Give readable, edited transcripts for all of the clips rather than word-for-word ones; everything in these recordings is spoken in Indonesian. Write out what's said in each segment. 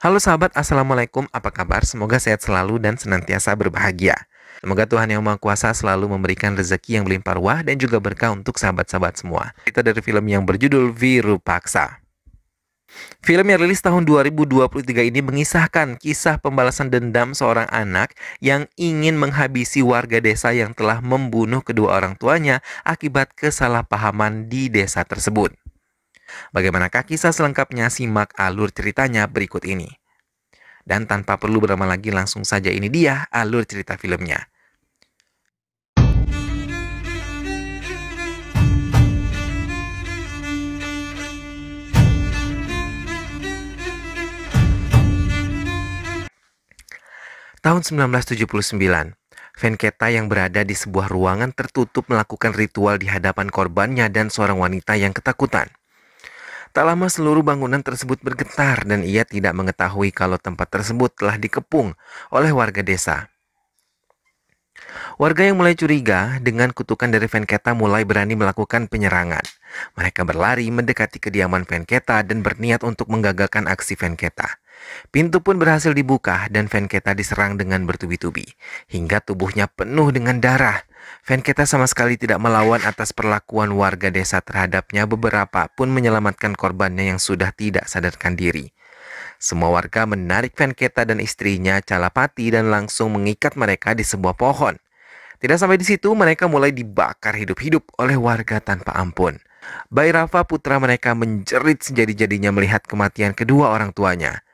Halo sahabat, Assalamualaikum, apa kabar? Semoga sehat selalu dan senantiasa berbahagia. Semoga Tuhan Yang Maha Kuasa selalu memberikan rezeki yang berlimpah ruah dan juga berkah untuk sahabat-sahabat semua. Kita dari film yang berjudul Virupaksa. Film yang rilis tahun 2023 ini mengisahkan kisah pembalasan dendam seorang anak yang ingin menghabisi warga desa yang telah membunuh kedua orang tuanya akibat kesalahpahaman di desa tersebut. Bagaimanakah kisah selengkapnya? Simak alur ceritanya berikut ini. Dan tanpa perlu berlama lagi, langsung saja ini dia alur cerita filmnya. Tahun 1979, Venketa yang berada di sebuah ruangan tertutup melakukan ritual di hadapan korbannya dan seorang wanita yang ketakutan. Tak lama seluruh bangunan tersebut bergetar dan ia tidak mengetahui kalau tempat tersebut telah dikepung oleh warga desa. Warga yang mulai curiga dengan kutukan dari Venketa mulai berani melakukan penyerangan. Mereka berlari mendekati kediaman Venketa dan berniat untuk menggagalkan aksi Venketa. Pintu pun berhasil dibuka dan Venketa diserang dengan bertubi-tubi, hingga tubuhnya penuh dengan darah. Venketa sama sekali tidak melawan atas perlakuan warga desa terhadapnya, beberapa pun menyelamatkan korbannya yang sudah tidak sadarkan diri. Semua warga menarik Venketa dan istrinya Calapati dan langsung mengikat mereka di sebuah pohon. Tidak sampai di situ, mereka mulai dibakar hidup-hidup oleh warga tanpa ampun. Bhairava putra mereka menjerit sejadi-jadinya melihat kematian kedua orang tuanya.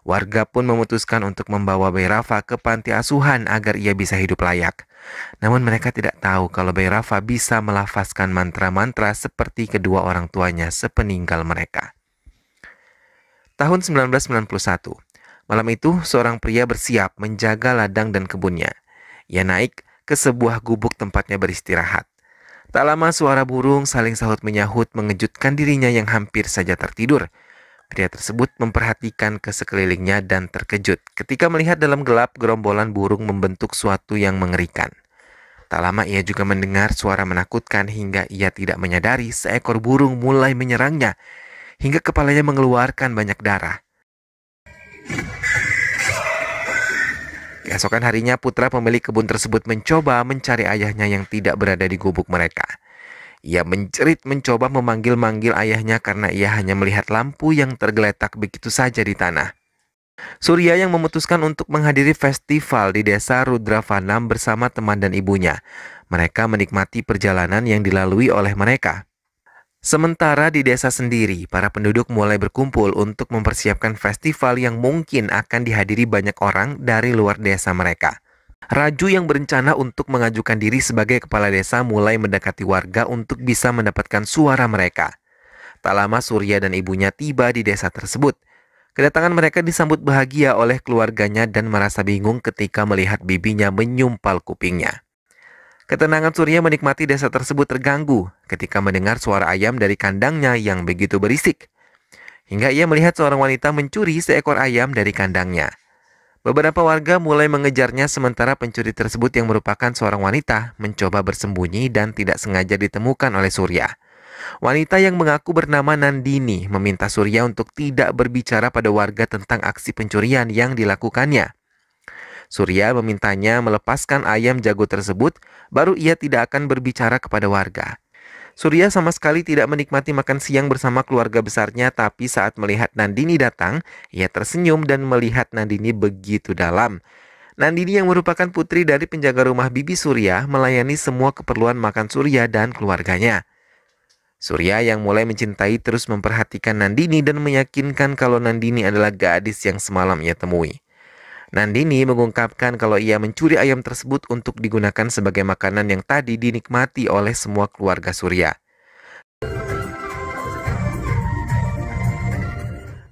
Warga pun memutuskan untuk membawa Bhairava ke panti asuhan agar ia bisa hidup layak. Namun mereka tidak tahu kalau Bhairava bisa melafazkan mantra-mantra seperti kedua orang tuanya sepeninggal mereka. Tahun 1991, malam itu seorang pria bersiap menjaga ladang dan kebunnya. Ia naik ke sebuah gubuk tempatnya beristirahat. Tak lama suara burung saling sahut menyahut mengejutkan dirinya yang hampir saja tertidur. Pria tersebut memperhatikan ke sekelilingnya dan terkejut ketika melihat dalam gelap gerombolan burung membentuk suatu yang mengerikan. Tak lama ia juga mendengar suara menakutkan hingga ia tidak menyadari seekor burung mulai menyerangnya hingga kepalanya mengeluarkan banyak darah. Keesokan harinya putra pemilik kebun tersebut mencoba mencari ayahnya yang tidak berada di gubuk mereka. Ia menjerit mencoba memanggil-manggil ayahnya karena ia hanya melihat lampu yang tergeletak begitu saja di tanah. Surya yang memutuskan untuk menghadiri festival di desa Rudravanam bersama teman dan ibunya. Mereka menikmati perjalanan yang dilalui oleh mereka. Sementara di desa sendiri, para penduduk mulai berkumpul untuk mempersiapkan festival yang mungkin akan dihadiri banyak orang dari luar desa mereka. Raju yang berencana untuk mengajukan diri sebagai kepala desa mulai mendekati warga untuk bisa mendapatkan suara mereka. Tak lama Surya dan ibunya tiba di desa tersebut. Kedatangan mereka disambut bahagia oleh keluarganya dan merasa bingung ketika melihat bibinya menyumpal kupingnya. Ketenangan Surya menikmati desa tersebut terganggu ketika mendengar suara ayam dari kandangnya yang begitu berisik. Hingga ia melihat seorang wanita mencuri seekor ayam dari kandangnya. Beberapa warga mulai mengejarnya sementara pencuri tersebut yang merupakan seorang wanita mencoba bersembunyi dan tidak sengaja ditemukan oleh Surya. Wanita yang mengaku bernama Nandini meminta Surya untuk tidak berbicara pada warga tentang aksi pencurian yang dilakukannya. Surya memintanya melepaskan ayam jago tersebut, baru ia tidak akan berbicara kepada warga. Surya sama sekali tidak menikmati makan siang bersama keluarga besarnya, tapi saat melihat Nandini datang, ia tersenyum dan melihat Nandini begitu dalam. Nandini yang merupakan putri dari penjaga rumah bibi Surya melayani semua keperluan makan Surya dan keluarganya. Surya yang mulai mencintai terus memperhatikan Nandini dan meyakinkan kalau Nandini adalah gadis yang semalam ia temui. Nandini mengungkapkan kalau ia mencuri ayam tersebut untuk digunakan sebagai makanan yang tadi dinikmati oleh semua keluarga Surya.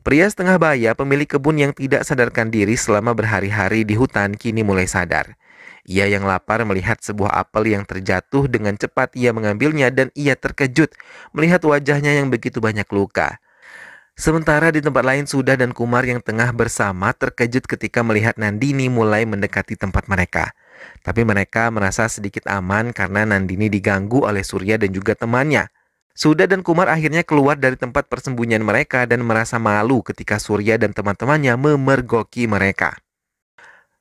Pria setengah baya pemilik kebun yang tidak sadarkan diri selama berhari-hari di hutan kini mulai sadar. Ia yang lapar melihat sebuah apel yang terjatuh dengan cepat ia mengambilnya dan ia terkejut melihat wajahnya yang begitu banyak luka. Sementara di tempat lain Suda dan Kumar yang tengah bersama terkejut ketika melihat Nandini mulai mendekati tempat mereka. Tapi mereka merasa sedikit aman karena Nandini diganggu oleh Surya dan juga temannya. Suda dan Kumar akhirnya keluar dari tempat persembunyian mereka dan merasa malu ketika Surya dan teman-temannya memergoki mereka.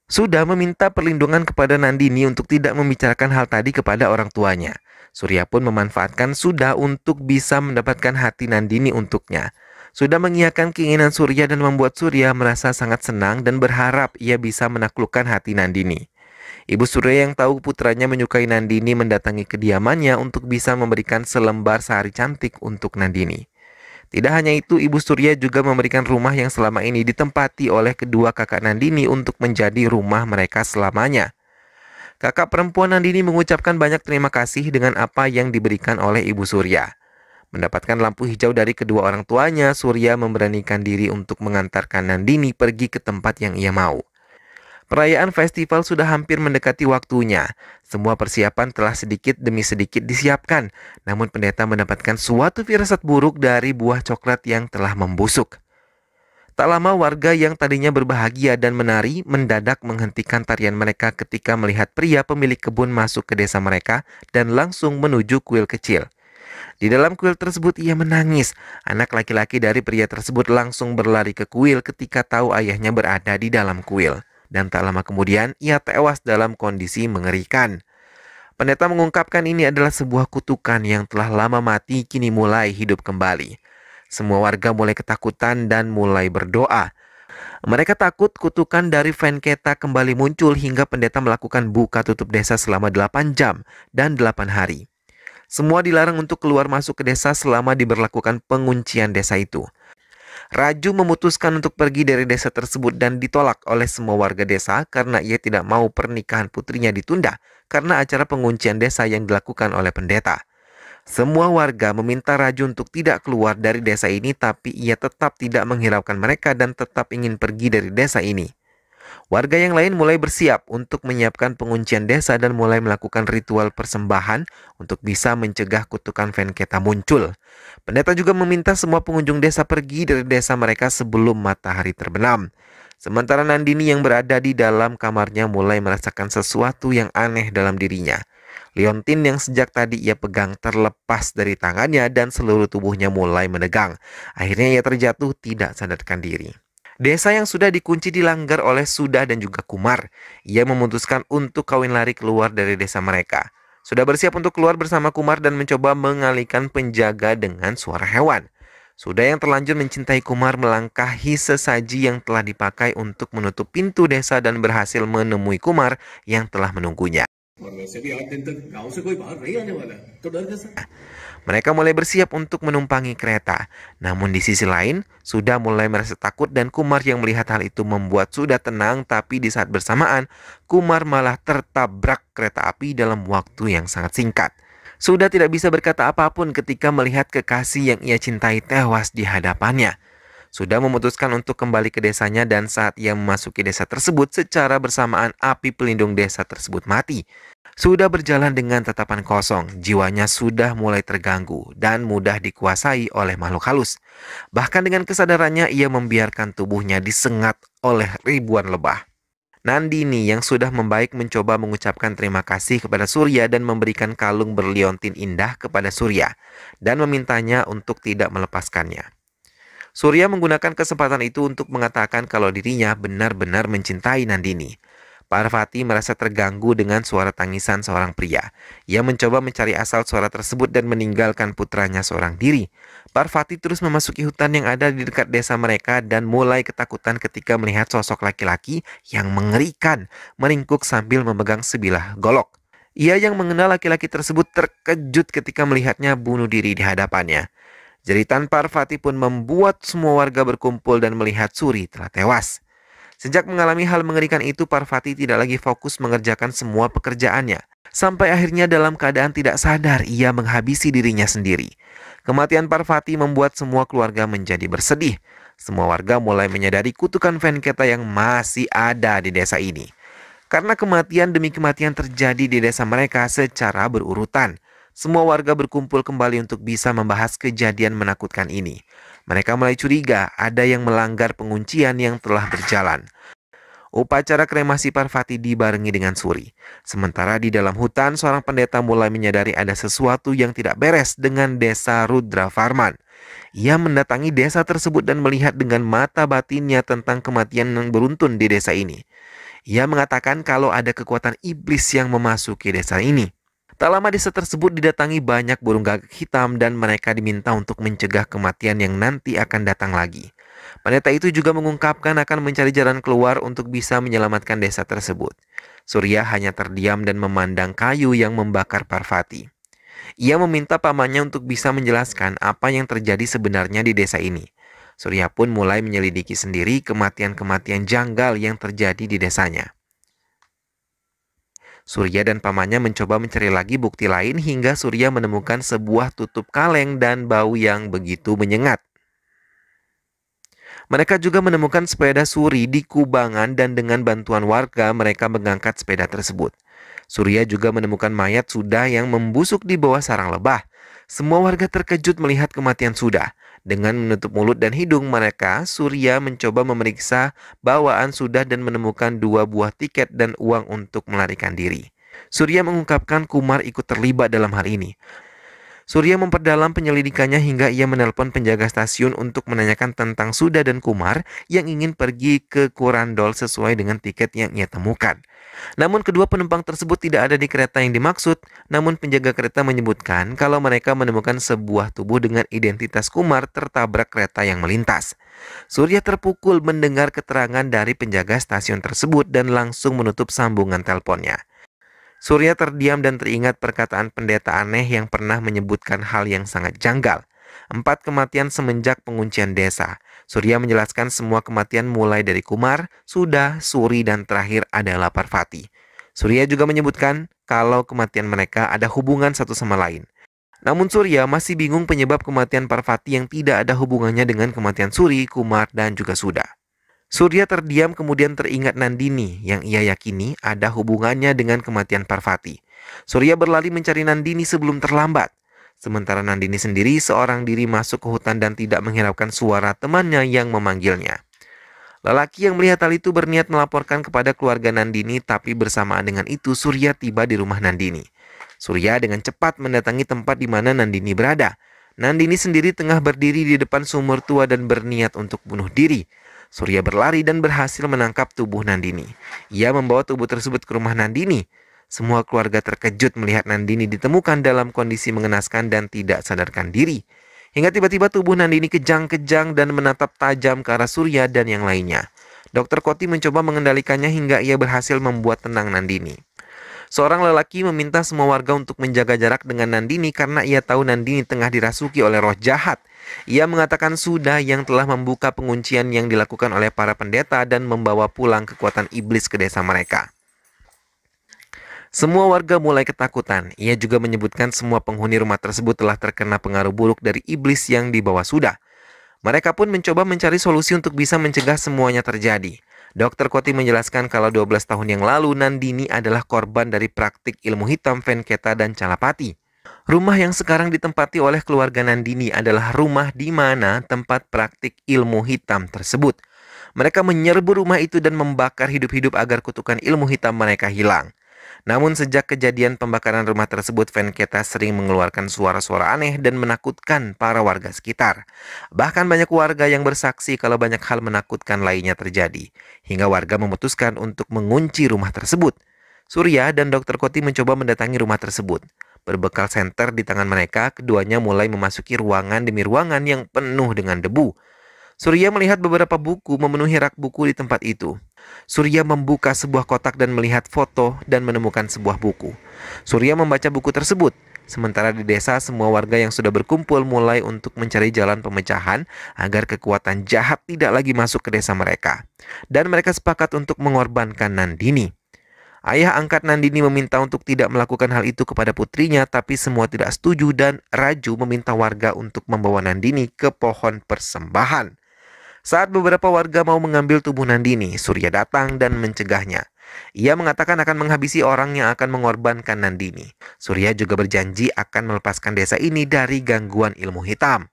Suda meminta perlindungan kepada Nandini untuk tidak membicarakan hal tadi kepada orang tuanya. Surya pun memanfaatkan Suda untuk bisa mendapatkan hati Nandini untuknya. Suda mengiyakan keinginan Surya dan membuat Surya merasa sangat senang dan berharap ia bisa menaklukkan hati Nandini. Ibu Surya yang tahu putranya menyukai Nandini mendatangi kediamannya untuk bisa memberikan selembar sehari cantik untuk Nandini. Tidak hanya itu, Ibu Surya juga memberikan rumah yang selama ini ditempati oleh kedua kakak Nandini untuk menjadi rumah mereka selamanya. Kakak perempuan Nandini mengucapkan banyak terima kasih dengan apa yang diberikan oleh Ibu Surya. Mendapatkan lampu hijau dari kedua orang tuanya, Surya memberanikan diri untuk mengantarkan Nandini pergi ke tempat yang ia mau. Perayaan festival sudah hampir mendekati waktunya. Semua persiapan telah sedikit demi sedikit disiapkan. Namun pendeta mendapatkan suatu firasat buruk dari buah coklat yang telah membusuk. Tak lama warga yang tadinya berbahagia dan menari mendadak menghentikan tarian mereka ketika melihat pria pemilik kebun masuk ke desa mereka dan langsung menuju kuil kecil. Di dalam kuil tersebut ia menangis. Anak laki-laki dari pria tersebut langsung berlari ke kuil ketika tahu ayahnya berada di dalam kuil. Dan tak lama kemudian ia tewas dalam kondisi mengerikan. Pendeta mengungkapkan ini adalah sebuah kutukan yang telah lama mati kini mulai hidup kembali. Semua warga mulai ketakutan dan mulai berdoa. Mereka takut kutukan dari Venketa kembali muncul hingga pendeta melakukan buka tutup desa selama 8 jam dan 8 hari. Semua dilarang untuk keluar masuk ke desa selama diberlakukan penguncian desa itu. Raju memutuskan untuk pergi dari desa tersebut dan ditolak oleh semua warga desa karena ia tidak mau pernikahan putrinya ditunda karena acara penguncian desa yang dilakukan oleh pendeta. Semua warga meminta Raju untuk tidak keluar dari desa ini, tapi ia tetap tidak menghiraukan mereka dan tetap ingin pergi dari desa ini. Warga yang lain mulai bersiap untuk menyiapkan penguncian desa dan mulai melakukan ritual persembahan untuk bisa mencegah kutukan Venketa muncul. Pendeta juga meminta semua pengunjung desa pergi dari desa mereka sebelum matahari terbenam. Sementara Nandini yang berada di dalam kamarnya mulai merasakan sesuatu yang aneh dalam dirinya. Liontin yang sejak tadi ia pegang terlepas dari tangannya dan seluruh tubuhnya mulai menegang. Akhirnya ia terjatuh tidak sadarkan diri. Desa yang sudah dikunci dilanggar oleh Suda dan juga Kumar. Ia memutuskan untuk kawin lari keluar dari desa mereka. Sudah bersiap untuk keluar bersama Kumar dan mencoba mengalihkan penjaga dengan suara hewan. Suda yang terlanjur mencintai Kumar melangkahi sesaji yang telah dipakai untuk menutup pintu desa dan berhasil menemui Kumar yang telah menunggunya. Mereka mulai bersiap untuk menumpangi kereta. Namun di sisi lain, Suda mulai merasa takut dan Kumar yang melihat hal itu membuat Suda tenang, tapi di saat bersamaan, Kumar malah tertabrak kereta api dalam waktu yang sangat singkat. Suda tidak bisa berkata apapun ketika melihat kekasih yang ia cintai tewas di hadapannya. Suda memutuskan untuk kembali ke desanya dan saat ia memasuki desa tersebut secara bersamaan api pelindung desa tersebut mati. Sudah berjalan dengan tatapan kosong, jiwanya sudah mulai terganggu dan mudah dikuasai oleh makhluk halus. Bahkan dengan kesadarannya ia membiarkan tubuhnya disengat oleh ribuan lebah. Nandini yang sudah membaik mencoba mengucapkan terima kasih kepada Surya dan memberikan kalung berliontin indah kepada Surya dan memintanya untuk tidak melepaskannya. Surya menggunakan kesempatan itu untuk mengatakan kalau dirinya benar-benar mencintai Nandini. Parvati merasa terganggu dengan suara tangisan seorang pria. Ia mencoba mencari asal suara tersebut dan meninggalkan putranya seorang diri. Parvati terus memasuki hutan yang ada di dekat desa mereka dan mulai ketakutan ketika melihat sosok laki-laki yang mengerikan meringkuk sambil memegang sebilah golok. Ia yang mengenal laki-laki tersebut terkejut ketika melihatnya bunuh diri di hadapannya. Jeritan Parvati pun membuat semua warga berkumpul dan melihat Suri telah tewas. Sejak mengalami hal mengerikan itu, Parvati tidak lagi fokus mengerjakan semua pekerjaannya. Sampai akhirnya dalam keadaan tidak sadar, ia menghabisi dirinya sendiri. Kematian Parvati membuat semua keluarga menjadi bersedih. Semua warga mulai menyadari kutukan Venketa yang masih ada di desa ini. Karena kematian demi kematian terjadi di desa mereka secara berurutan. Semua warga berkumpul kembali untuk bisa membahas kejadian menakutkan ini. Mereka mulai curiga ada yang melanggar penguncian yang telah berjalan. Upacara kremasi Parvati dibarengi dengan suri. Sementara di dalam hutan, seorang pendeta mulai menyadari ada sesuatu yang tidak beres dengan desa Rudravarman. Ia mendatangi desa tersebut dan melihat dengan mata batinnya tentang kematian yang beruntun di desa ini. Ia mengatakan kalau ada kekuatan iblis yang memasuki desa ini. Tak lama desa tersebut didatangi banyak burung gagak hitam dan mereka diminta untuk mencegah kematian yang nanti akan datang lagi. Pendeta itu juga mengungkapkan akan mencari jalan keluar untuk bisa menyelamatkan desa tersebut. Surya hanya terdiam dan memandang kayu yang membakar Parvati. Ia meminta pamannya untuk bisa menjelaskan apa yang terjadi sebenarnya di desa ini. Surya pun mulai menyelidiki sendiri kematian-kematian janggal yang terjadi di desanya. Surya dan pamannya mencoba mencari lagi bukti lain hingga Surya menemukan sebuah tutup kaleng dan bau yang begitu menyengat. Mereka juga menemukan sepeda suri di kubangan dan dengan bantuan warga mereka mengangkat sepeda tersebut. Surya juga menemukan mayat Sudah yang membusuk di bawah sarang lebah. Semua warga terkejut melihat kematian Sudah. Dengan menutup mulut dan hidung mereka, Surya mencoba memeriksa bawaan Sudah dan menemukan 2 buah tiket dan uang untuk melarikan diri. Surya mengungkapkan Kumar ikut terlibat dalam hal ini. Surya memperdalam penyelidikannya hingga ia menelpon penjaga stasiun untuk menanyakan tentang Sudah dan Kumar yang ingin pergi ke Kurandol sesuai dengan tiket yang ia temukan. Namun kedua penumpang tersebut tidak ada di kereta yang dimaksud, namun penjaga kereta menyebutkan kalau mereka menemukan sebuah tubuh dengan identitas Kumar tertabrak kereta yang melintas. Surya terpukul mendengar keterangan dari penjaga stasiun tersebut dan langsung menutup sambungan teleponnya. Surya terdiam dan teringat perkataan pendeta aneh yang pernah menyebutkan hal yang sangat janggal. 4 kematian semenjak penguncian desa. Surya menjelaskan semua kematian mulai dari Kumar, Sudah, Suri, dan terakhir adalah Parvati. Surya juga menyebutkan kalau kematian mereka ada hubungan satu sama lain. Namun Surya masih bingung penyebab kematian Parvati yang tidak ada hubungannya dengan kematian Suri, Kumar, dan juga Sudah. Surya terdiam kemudian teringat Nandini yang ia yakini ada hubungannya dengan kematian Parvati. Surya berlari mencari Nandini sebelum terlambat. Sementara Nandini sendiri seorang diri masuk ke hutan dan tidak menghiraukan suara temannya yang memanggilnya. Lelaki yang melihat hal itu berniat melaporkan kepada keluarga Nandini, tapi bersamaan dengan itu Surya tiba di rumah Nandini. Surya dengan cepat mendatangi tempat di mana Nandini berada. Nandini sendiri tengah berdiri di depan sumur tua dan berniat untuk bunuh diri. Surya berlari dan berhasil menangkap tubuh Nandini. Ia membawa tubuh tersebut ke rumah Nandini. Semua keluarga terkejut melihat Nandini ditemukan dalam kondisi mengenaskan dan tidak sadarkan diri. Hingga tiba-tiba tubuh Nandini kejang-kejang dan menatap tajam ke arah Surya dan yang lainnya. Dokter Koti mencoba mengendalikannya hingga ia berhasil membuat tenang Nandini. Seorang lelaki meminta semua warga untuk menjaga jarak dengan Nandini karena ia tahu Nandini tengah dirasuki oleh roh jahat. Ia mengatakan Sudah yang telah membuka penguncian yang dilakukan oleh para pendeta dan membawa pulang kekuatan iblis ke desa mereka. Semua warga mulai ketakutan. Ia juga menyebutkan semua penghuni rumah tersebut telah terkena pengaruh buruk dari iblis yang dibawa Sudah. Mereka pun mencoba mencari solusi untuk bisa mencegah semuanya terjadi. Dokter Koti menjelaskan kalau 12 tahun yang lalu Nandini adalah korban dari praktik ilmu hitam Venketa dan Calapati. Rumah yang sekarang ditempati oleh keluarga Nandini adalah rumah di mana tempat praktik ilmu hitam tersebut. Mereka menyerbu rumah itu dan membakar hidup-hidup agar kutukan ilmu hitam mereka hilang. Namun sejak kejadian pembakaran rumah tersebut, Venketa sering mengeluarkan suara-suara aneh dan menakutkan para warga sekitar. Bahkan banyak warga yang bersaksi kalau banyak hal menakutkan lainnya terjadi. Hingga warga memutuskan untuk mengunci rumah tersebut. Surya dan Dokter Koti mencoba mendatangi rumah tersebut. Berbekal senter di tangan mereka, keduanya mulai memasuki ruangan demi ruangan yang penuh dengan debu. Surya melihat beberapa buku memenuhi rak buku di tempat itu. Surya membuka sebuah kotak dan melihat foto dan menemukan sebuah buku. Surya membaca buku tersebut. Sementara di desa, semua warga yang sudah berkumpul mulai untuk mencari jalan pemecahan agar kekuatan jahat tidak lagi masuk ke desa mereka. Dan mereka sepakat untuk mengorbankan Nandini. Ayah angkat Nandini meminta untuk tidak melakukan hal itu kepada putrinya, tapi semua tidak setuju dan Raju meminta warga untuk membawa Nandini ke pohon persembahan. Saat beberapa warga mau mengambil tubuh Nandini, Surya datang dan mencegahnya. Ia mengatakan akan menghabisi orang yang akan mengorbankan Nandini. Surya juga berjanji akan melepaskan desa ini dari gangguan ilmu hitam.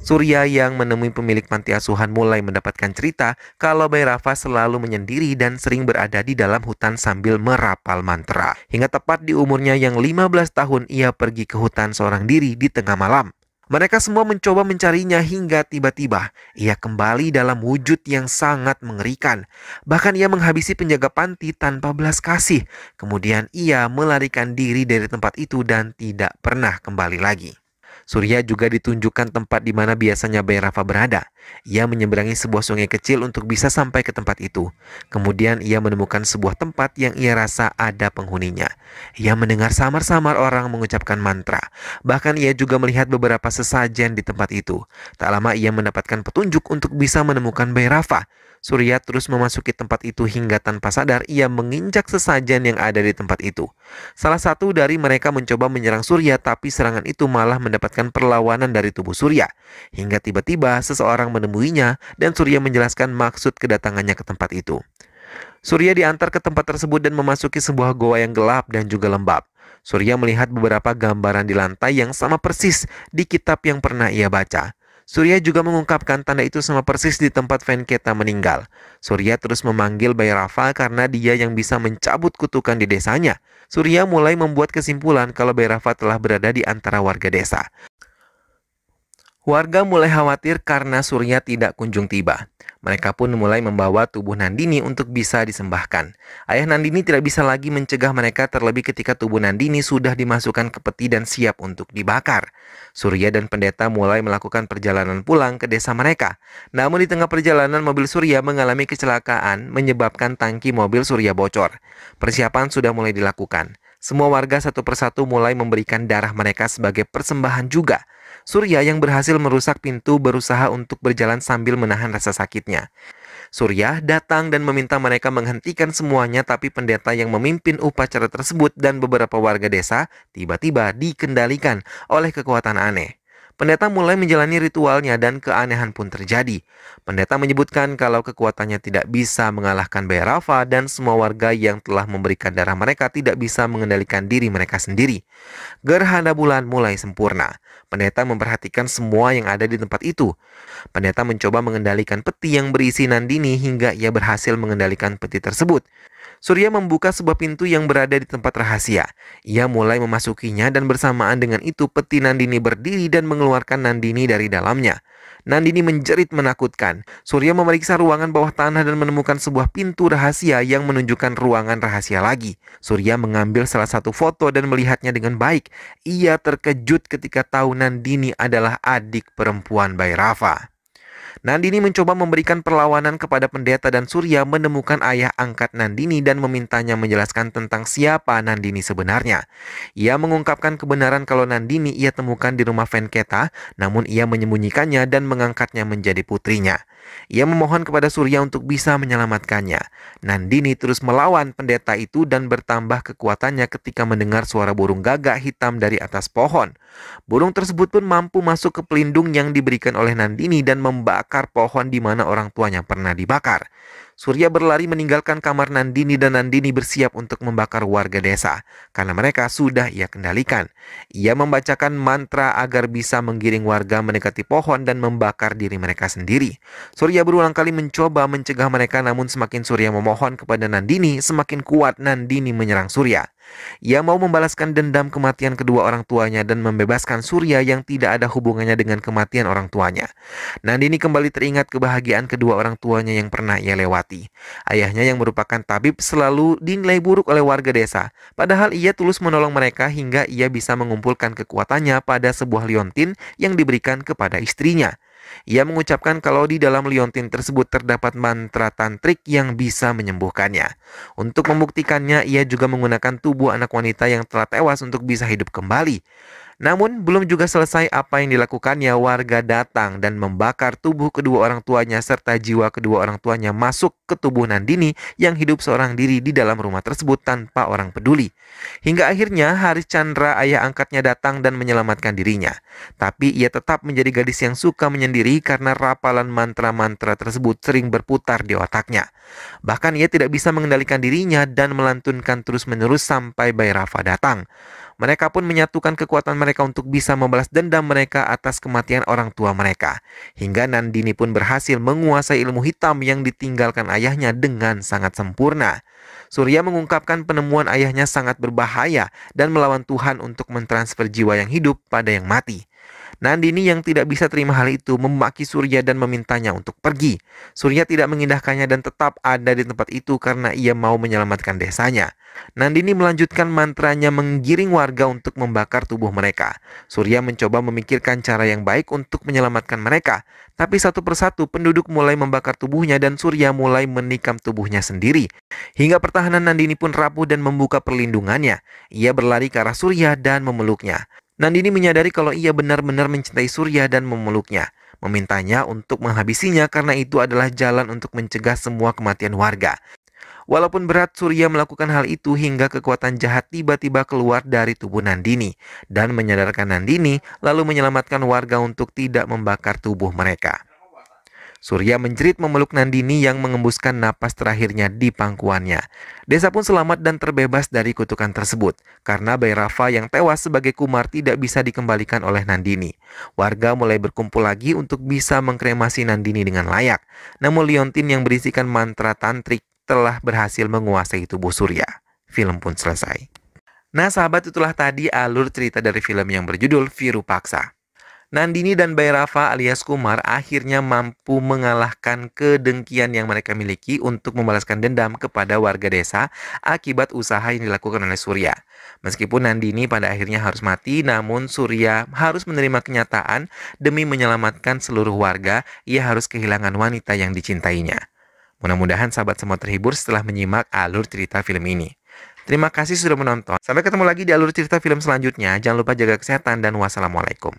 Surya yang menemui pemilik panti asuhan mulai mendapatkan cerita kalau Bhairava selalu menyendiri dan sering berada di dalam hutan sambil merapal mantra. Hingga tepat di umurnya yang 15 tahun ia pergi ke hutan seorang diri di tengah malam. Mereka semua mencoba mencarinya hingga tiba-tiba ia kembali dalam wujud yang sangat mengerikan. Bahkan ia menghabisi penjaga panti tanpa belas kasih. Kemudian ia melarikan diri dari tempat itu dan tidak pernah kembali lagi. Surya juga ditunjukkan tempat di mana biasanya Bhairava berada. Ia menyeberangi sebuah sungai kecil untuk bisa sampai ke tempat itu. Kemudian ia menemukan sebuah tempat yang ia rasa ada penghuninya. Ia mendengar samar-samar orang mengucapkan mantra. Bahkan ia juga melihat beberapa sesajen di tempat itu. Tak lama ia mendapatkan petunjuk untuk bisa menemukan Bhairava. Surya terus memasuki tempat itu hingga tanpa sadar ia menginjak sesajen yang ada di tempat itu. Salah satu dari mereka mencoba menyerang Surya, tapi serangan itu malah mendapatkan perlawanan dari tubuh Surya. Hingga tiba-tiba seseorang menemuinya dan Surya menjelaskan maksud kedatangannya ke tempat itu. Surya diantar ke tempat tersebut dan memasuki sebuah goa yang gelap dan juga lembab. Surya melihat beberapa gambaran di lantai yang sama persis di kitab yang pernah ia baca. Surya juga mengungkapkan tanda itu sama persis di tempat Venketa meninggal. Surya terus memanggil Bhairava karena dia yang bisa mencabut kutukan di desanya. Surya mulai membuat kesimpulan kalau Bhairava telah berada di antara warga desa. Warga mulai khawatir karena Surya tidak kunjung tiba. Mereka pun mulai membawa tubuh Nandini untuk bisa disembahkan. Ayah Nandini tidak bisa lagi mencegah mereka, terlebih ketika tubuh Nandini sudah dimasukkan ke peti dan siap untuk dibakar. Surya dan pendeta mulai melakukan perjalanan pulang ke desa mereka. Namun di tengah perjalanan mobil Surya mengalami kecelakaan menyebabkan tangki mobil Surya bocor. Persiapan sudah mulai dilakukan. Semua warga satu persatu mulai memberikan darah mereka sebagai persembahan juga. Surya yang berhasil merusak pintu berusaha untuk berjalan sambil menahan rasa sakitnya. Surya datang dan meminta mereka menghentikan semuanya, tapi pendeta yang memimpin upacara tersebut dan beberapa warga desa tiba-tiba dikendalikan oleh kekuatan aneh. Pendeta mulai menjalani ritualnya dan keanehan pun terjadi. Pendeta menyebutkan kalau kekuatannya tidak bisa mengalahkan Bhairava dan semua warga yang telah memberikan darah mereka tidak bisa mengendalikan diri mereka sendiri. Gerhana bulan mulai sempurna. Pendeta memperhatikan semua yang ada di tempat itu. Pendeta mencoba mengendalikan peti yang berisi Nandini hingga ia berhasil mengendalikan peti tersebut. Surya membuka sebuah pintu yang berada di tempat rahasia. Ia mulai memasukinya dan bersamaan dengan itu peti Nandini berdiri dan mengeluarkan Nandini dari dalamnya. Nandini menjerit menakutkan. Surya memeriksa ruangan bawah tanah dan menemukan sebuah pintu rahasia yang menunjukkan ruangan rahasia lagi. Surya mengambil salah satu foto dan melihatnya dengan baik. Ia terkejut ketika tahu Nandini adalah adik perempuan Bhairava. Nandini mencoba memberikan perlawanan kepada pendeta dan Surya menemukan ayah angkat Nandini dan memintanya menjelaskan tentang siapa Nandini sebenarnya. Ia mengungkapkan kebenaran kalau Nandini ia temukan di rumah Venketa, namun ia menyembunyikannya dan mengangkatnya menjadi putrinya. Ia memohon kepada Surya untuk bisa menyelamatkannya. Nandini terus melawan pendeta itu dan bertambah kekuatannya ketika mendengar suara burung gagak hitam dari atas pohon. Burung tersebut pun mampu masuk ke pelindung yang diberikan oleh Nandini dan membakar pohon di mana orang tuanya pernah dibakar. Surya berlari meninggalkan kamar Nandini dan Nandini bersiap untuk membakar warga desa karena mereka sudah ia kendalikan. Ia membacakan mantra agar bisa menggiring warga mendekati pohon dan membakar diri mereka sendiri. Surya berulang kali mencoba mencegah mereka, namun semakin Surya memohon kepada Nandini, semakin kuat Nandini menyerang Surya. Ia mau membalaskan dendam kematian kedua orang tuanya dan membebaskan Surya yang tidak ada hubungannya dengan kematian orang tuanya. Nandini kembali teringat kebahagiaan kedua orang tuanya yang pernah ia lewati. Ayahnya yang merupakan tabib selalu dinilai buruk oleh warga desa, padahal ia tulus menolong mereka hingga ia bisa mengumpulkan kekuatannya pada sebuah liontin yang diberikan kepada istrinya. Ia mengucapkan kalau di dalam liontin tersebut terdapat mantra tantrik yang bisa menyembuhkannya. Untuk membuktikannya, ia juga menggunakan tubuh anak wanita yang telah tewas untuk bisa hidup kembali. Namun, belum juga selesai apa yang dilakukannya, warga datang dan membakar tubuh kedua orang tuanya serta jiwa kedua orang tuanya masuk ke tubuh Nandini yang hidup seorang diri di dalam rumah tersebut tanpa orang peduli. Hingga akhirnya Haris Chandra, ayah angkatnya, datang dan menyelamatkan dirinya. Tapi ia tetap menjadi gadis yang suka menyendiri karena rapalan mantra-mantra tersebut sering berputar di otaknya. Bahkan ia tidak bisa mengendalikan dirinya dan melantunkan terus-menerus sampai Bhairava datang. Mereka pun menyatukan kekuatan mereka untuk bisa membalas dendam mereka atas kematian orang tua mereka. Hingga Nandini pun berhasil menguasai ilmu hitam yang ditinggalkan ayahnya dengan sangat sempurna. Surya mengungkapkan penemuan ayahnya sangat berbahaya dan melawan Tuhan untuk mentransfer jiwa yang hidup pada yang mati. Nandini yang tidak bisa terima hal itu memaki Surya dan memintanya untuk pergi. Surya tidak mengindahkannya dan tetap ada di tempat itu karena ia mau menyelamatkan desanya. Nandini melanjutkan mantranya menggiring warga untuk membakar tubuh mereka. Surya mencoba memikirkan cara yang baik untuk menyelamatkan mereka. Tapi satu persatu penduduk mulai membakar tubuhnya dan Surya mulai menikam tubuhnya sendiri. Hingga pertahanan Nandini pun rapuh dan membuka perlindungannya. Ia berlari ke arah Surya dan memeluknya. Nandini menyadari kalau ia benar-benar mencintai Surya dan memeluknya, memintanya untuk menghabisinya karena itu adalah jalan untuk mencegah semua kematian warga. Walaupun berat, Surya melakukan hal itu hingga kekuatan jahat tiba-tiba keluar dari tubuh Nandini dan menyadarkan Nandini, lalu menyelamatkan warga untuk tidak membakar tubuh mereka. Surya menjerit memeluk Nandini yang mengembuskan napas terakhirnya di pangkuannya. Desa pun selamat dan terbebas dari kutukan tersebut, karena Bhairava yang tewas sebagai kumar tidak bisa dikembalikan oleh Nandini. Warga mulai berkumpul lagi untuk bisa mengkremasi Nandini dengan layak. Namun liontin yang berisikan mantra tantrik telah berhasil menguasai tubuh Surya. Film pun selesai. Nah sahabat, itulah tadi alur cerita dari film yang berjudul Virupaksa. Nandini dan Bhairava alias Kumar akhirnya mampu mengalahkan kedengkian yang mereka miliki untuk membalaskan dendam kepada warga desa akibat usaha yang dilakukan oleh Surya. Meskipun Nandini pada akhirnya harus mati, namun Surya harus menerima kenyataan demi menyelamatkan seluruh warga, ia harus kehilangan wanita yang dicintainya. Mudah-mudahan sahabat semua terhibur setelah menyimak alur cerita film ini. Terima kasih sudah menonton. Sampai ketemu lagi di alur cerita film selanjutnya. Jangan lupa jaga kesehatan dan wassalamualaikum.